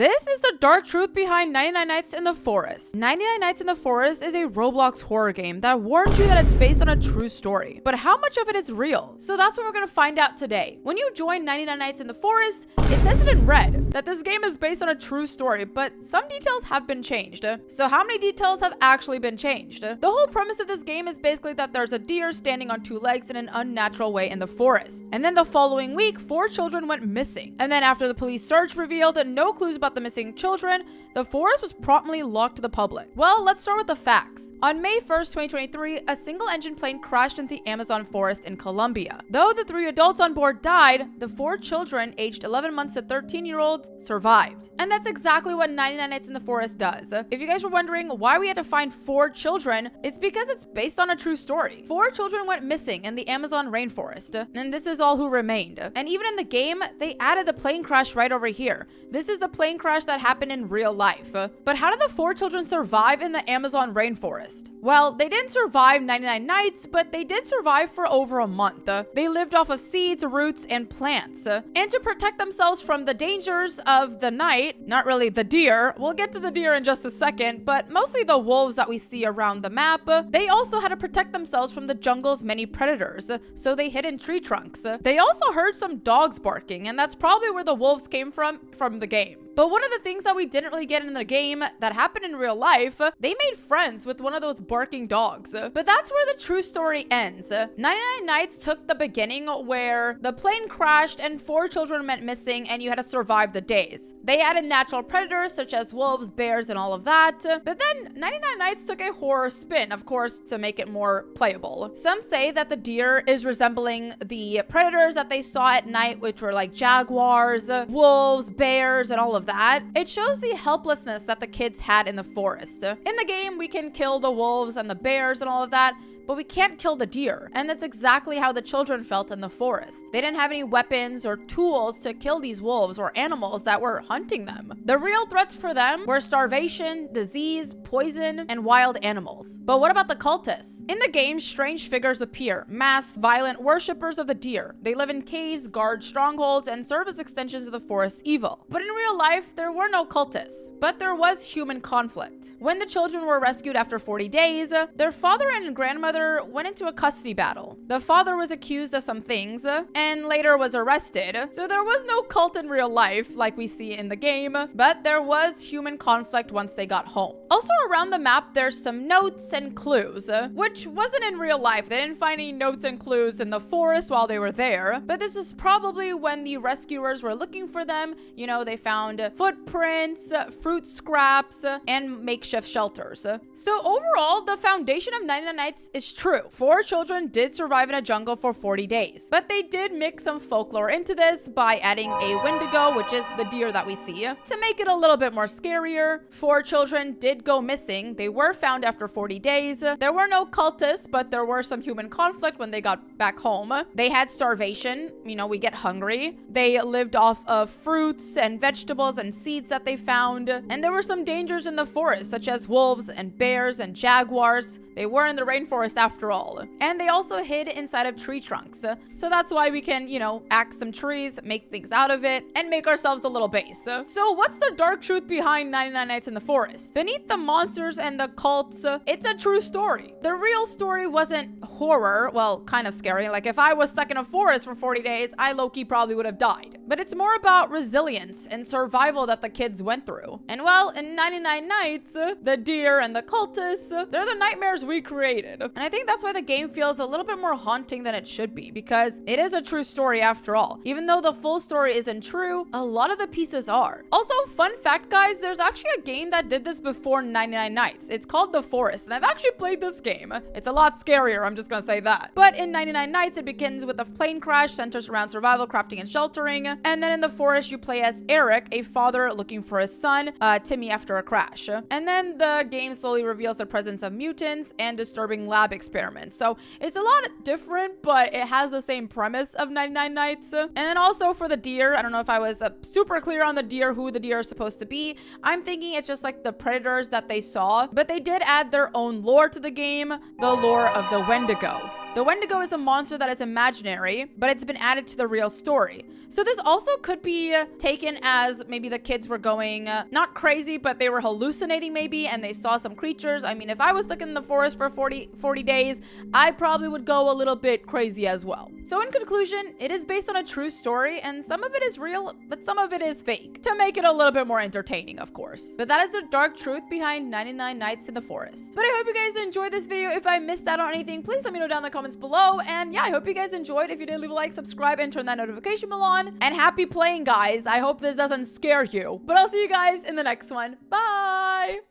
This is the dark truth behind 99 Nights in the Forest. 99 Nights in the Forest is a Roblox horror game that warns you that it's based on a true story. But how much of it is real? So that's what we're gonna find out today. When you join 99 Nights in the Forest, it says it in red that this game is based on a true story, but some details have been changed. So how many details have actually been changed? The whole premise of this game is basically that there's a deer standing on two legs in an unnatural way in the forest. And then the following week, 4 children went missing. And then after the police search revealed no clues about the missing children, the forest was promptly locked to the public. Well, let's start with the facts. On May 1st, 2023, a single-engine plane crashed into the Amazon forest in Colombia. Though the 3 adults on board died, the 4 children, aged 11 months to 13-year-old, survived. And that's exactly what 99 Nights in the Forest does. If you guys were wondering why we had to find 4 children, it's because it's based on a true story. 4 children went missing in the Amazon rainforest, and this is all who remained. And even in the game, they added the plane crash right over here. This is the plane crash that happened in real life. But how did the 4 children survive in the Amazon rainforest? Well, they didn't survive 99 nights, but they did survive for over a month. They lived off of seeds, roots, and plants. And to protect themselves from the dangers of the night, not really the deer, we'll get to the deer in just a second, but mostly the wolves that we see around the map, they also had to protect themselves from the jungle's many predators, so they hid in tree trunks. They also heard some dogs barking, and that's probably where the wolves came from the game. But one of the things that we didn't really get in the game that happened in real life, they made friends with one of those barking dogs. But that's where the true story ends. 99 Nights took the beginning where the plane crashed and 4 children went missing and you had to survive the days. They added natural predators such as wolves, bears, and all of that. But then 99 Nights took a horror spin, of course, to make it more playable. Some say that the deer is resembling the predators that they saw at night, which were like jaguars, wolves, bears, and all of that. It shows the helplessness that the kids had in the forest. In the game, we can kill the wolves and the bears and all of that, but we can't kill the deer. And that's exactly how the children felt in the forest. They didn't have any weapons or tools to kill these wolves or animals that were hunting them. The real threats for them were starvation, disease, poison, and wild animals. But what about the cultists? In the game, strange figures appear, masked, violent worshippers of the deer. They live in caves, guard strongholds, and serve as extensions of the forest's evil. But in real life, there were no cultists. But there was human conflict. When the children were rescued after 40 days, their father and grandmother went into a custody battle. The father was accused of some things and later was arrested. So there was no cult in real life like we see in the game, but there was human conflict once they got home. Also around the map, there's some notes and clues, which wasn't in real life. They didn't find any notes and clues in the forest while they were there, but this is probably when the rescuers were looking for them. You know, they found footprints, fruit scraps, and makeshift shelters. So overall, the foundation of 99 Nights is true. 4 children did survive in a jungle for 40 days, but they did mix some folklore into this by adding a wendigo, which is the deer that we see, to make it a little bit more scarier. 4 children did go missing. They were found after 40 days. There were no cultists, but there were some human conflict when they got back home. They had starvation. You know, we get hungry. They lived off of fruits and vegetables and seeds that they found. And there were some dangers in the forest, such as wolves and bears and jaguars. They were in the rainforest after all. And they also hid inside of tree trunks. So that's why we can, you know, axe some trees, make things out of it, and make ourselves a little base. So what's the dark truth behind 99 Nights in the Forest? Beneath the monsters and the cults, it's a true story. The real story wasn't horror, well, kind of scary. Like if I was stuck in a forest for 40 days, I low-key probably would have died. But it's more about resilience and survival that the kids went through. And well, in 99 Nights, the deer and the cultists, they're the nightmares we created. And I think that's why the game feels a little bit more haunting than it should be, because it is a true story after all. Even though the full story isn't true, a lot of the pieces are. Also, fun fact guys, there's actually a game that did this before 99 Nights. It's called The Forest, and I've actually played this game. It's a lot scarier, I'm just gonna say that. But in 99 Nights, it begins with a plane crash, centers around survival, crafting, and sheltering. And then in the forest, you play as Eric, a father looking for his son, Timmy, after a crash. And then the game slowly reveals the presence of mutants and disturbing lab experiments. So it's a lot different, but it has the same premise of 99 Nights. And then also for the deer, I don't know if I was super clear on the deer, who the deer is supposed to be. I'm thinking it's just like the predators that they saw, but they did add their own lore to the game, the lore of the wendigo. The Wendigo is a monster that is imaginary, but it's been added to the real story. So this also could be taken as maybe the kids were going not crazy, but they were hallucinating maybe, and they saw some creatures. I mean, if I was stuck in the forest for 40 days, I probably would go a little bit crazy as well. So in conclusion, it is based on a true story, and some of it is real, but some of it is fake, to make it a little bit more entertaining, of course. But that is the dark truth behind 99 Nights in the Forest. But I hope you guys enjoyed this video. If I missed out on anything, please let me know down in the comments below. And yeah, I hope you guys enjoyed. If you did, leave a like, subscribe, and turn that notification bell on. And happy playing, guys. I hope this doesn't scare you. But I'll see you guys in the next one. Bye!